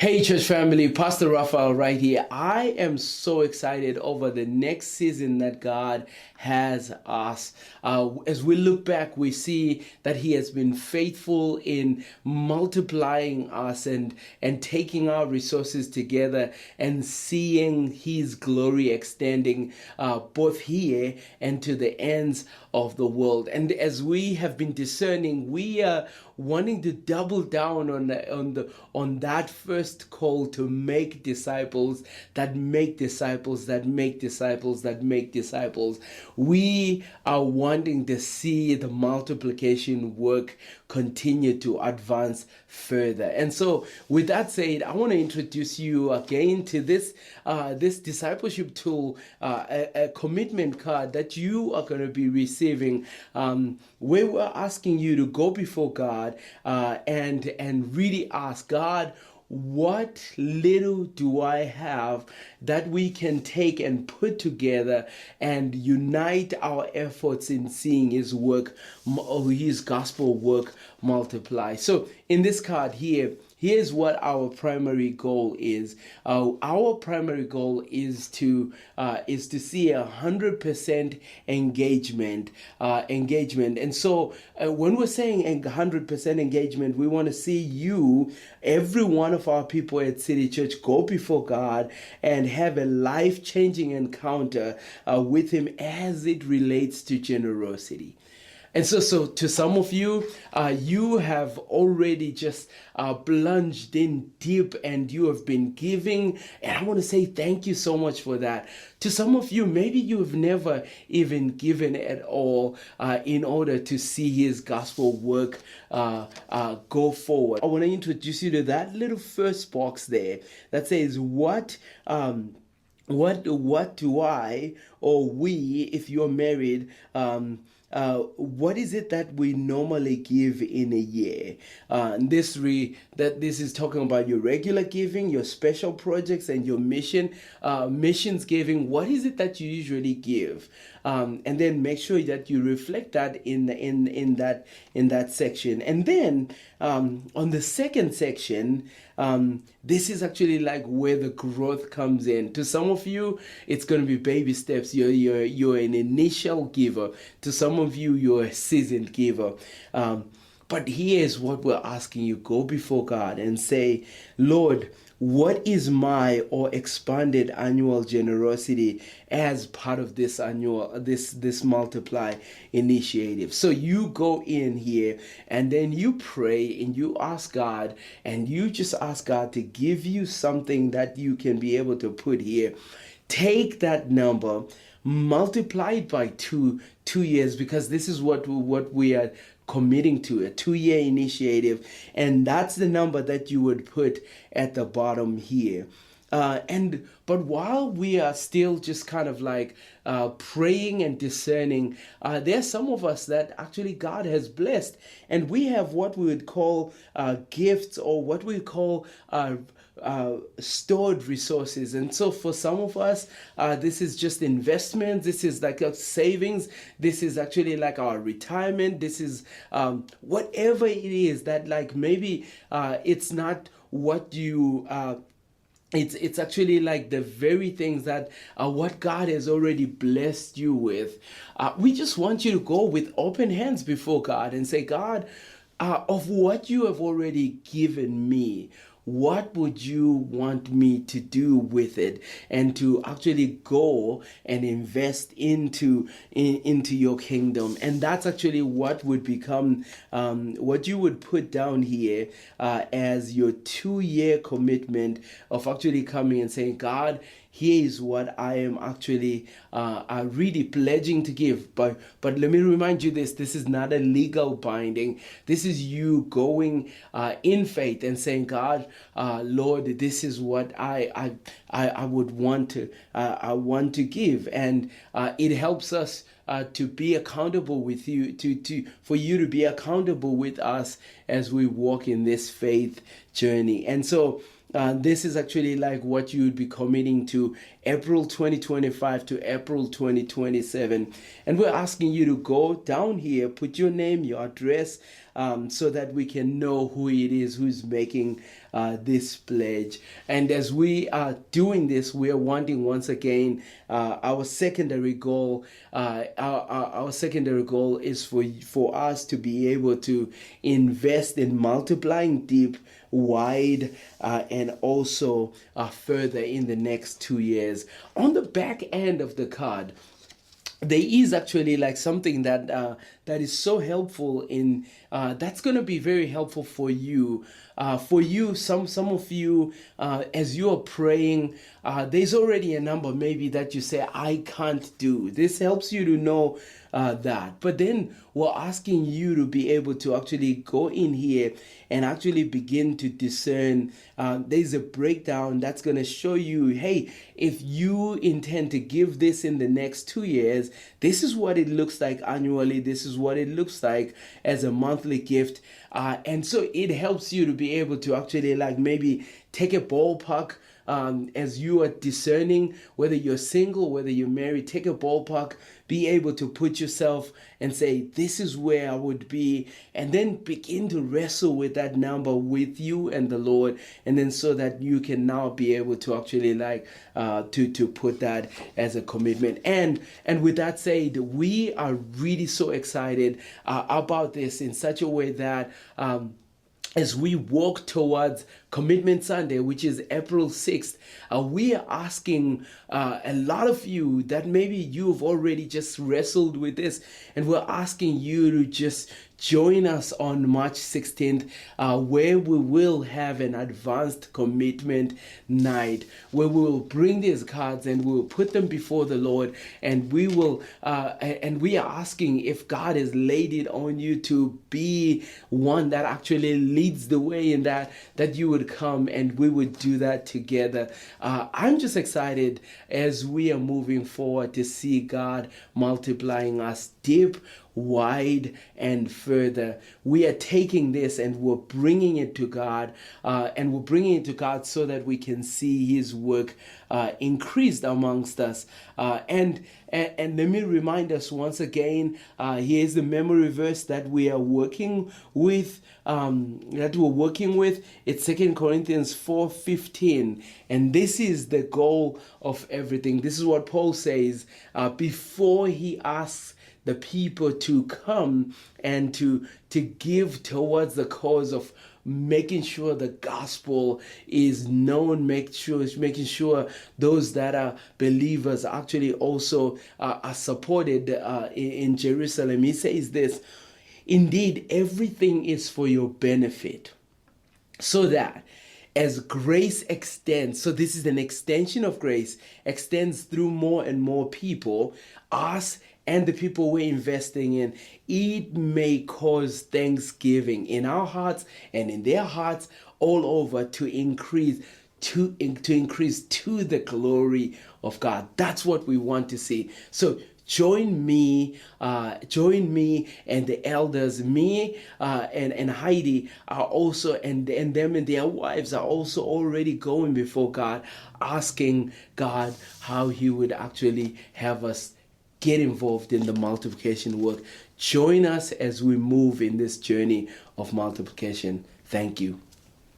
Hey, church family, Pastor Raphael right here. I am so excited over the next season that God has us. As we look back, we see that He has been faithful in multiplying us and taking our resources together and seeing His glory extending both here and to the ends of the world. And as we have been discerning, we are wanting to double down on that first call to make disciples that make disciples that make disciples that make disciples. We are wanting to see the multiplication work continue to advance further. And so with that said, I want to introduce you again to this discipleship tool, a commitment card that you are going to be receiving, where we're asking you to go before God and really ask God, what little do I have that we can take and put together and unite our efforts in seeing His work, His gospel work multiply? So in this card here, here's what our primary goal is. Our primary goal is to see 100% engagement. And so when we're saying 100% engagement, we want to see you, every one of our people at City Church, go before God and have a life-changing encounter with Him as it relates to generosity. And so to some of you, you have already just plunged in deep and you have been giving. And I want to say thank you so much for that. To some of you, maybe you have never even given at all in order to see His gospel work go forward. I want to introduce you to that little first box there that says, what do I, or we, if you're married, what is it that we normally give in a year? This is talking about your regular giving, your special projects, and your missions giving. What is it that you usually give? And then make sure that you reflect that in that section. And then on the second section, this is actually like where the growth comes in. To some of you, it's going to be baby steps. You're an initial giver. To some of you, you're a seasoned giver. But here's what we're asking you. Go before God and say, Lord, what is my or expanded annual generosity as part of this multiply initiative? So you go in here and then you pray and you ask God, and you just ask God to give you something that you can be able to put here. Take that number, multiply it by two years, because this is what we are committing to, a 2-year initiative, and that's the number that you would put at the bottom here. But while we are still just kind of like praying and discerning, there's some of us that actually God has blessed, and we have what we would call gifts, or what we call stored resources. And so for some of us, this is just investments. This is like a savings. This is actually like our retirement. This is whatever it is that, like, maybe it's not what you it's actually like the very things that what God has already blessed you with. We just want you to go with open hands before God and say, God, of what you have already given me, what would you want me to do with it, and to actually go and invest into your kingdom? And that's actually what would become what you would put down here as your 2-year commitment of actually coming and saying, God, here is what I am actually really pledging to give. But let me remind you this is not a legal binding. This is you going in faith and saying, God, Lord, this is what I would want to give. And it helps us to be accountable with you, for you to be accountable with us as we walk in this faith journey. And so this is actually like what you would be committing to April 2025 to April 2027. And we're asking you to go down here, put your name, your address, so that we can know who it is who's making this pledge. And as we are doing this, we are wanting once again our secondary goal. Our secondary goal is for us to be able to invest in multiplying deep, wide, and also further in the next 2 years. On the back end of the card, there is actually like something that that is so helpful in that's going to be very helpful for you. Some of you, as you are praying, there's already a number maybe that you say I can't do. This helps you to know that. But then we're asking you to be able to actually go in here and actually begin to discern. There's a breakdown that's going to show you, hey, if you intend to give this in the next 2 years, this is what it looks like annually. This is what it looks like as a monthly gift. And so it helps you to be able to actually like maybe take a ballpark. As you are discerning whether you're single, whether you're married, take a ballpark, be able to put yourself and say, this is where I would be, and then begin to wrestle with that number with you and the Lord, and then so that you can now be able to actually like to put that as a commitment. And with that said, we are really so excited about this in such a way that as we walk towards Commitment Sunday, which is April 6th, we are asking a lot of you that maybe you've already just wrestled with this, and we're asking you to just join us on March 16th, where we will have an advanced commitment night, where we will bring these cards and we will put them before the Lord, and we will, and we are asking if God has laid it on you to be one that actually leads the way in that you would come and we would do that together. I'm just excited as we are moving forward to see God multiplying us deep, wide, and further. We are taking this and we're bringing it to God, and we're bringing it to God so that we can see His work increased amongst us. And let me remind us once again, here's the memory verse that we are working with. It's 2 Corinthians 4:15, and this is the goal of everything. This is what Paul says before he asks the people to come and to give towards the cause of making sure the gospel is known, making sure those that are believers actually also are supported in Jerusalem. He says this: indeed, everything is for your benefit, so that as grace extends, so this is an extension of grace, extends through more and more people, us and the people we're investing in, it may cause thanksgiving in our hearts and in their hearts all over to increase to the glory of God. That's what we want to see. So join me and the elders, me and Heidi are also, and them and their wives are also already going before God, asking God how He would actually have us get involved in the multiplication work. Join us as we move in this journey of multiplication. Thank you.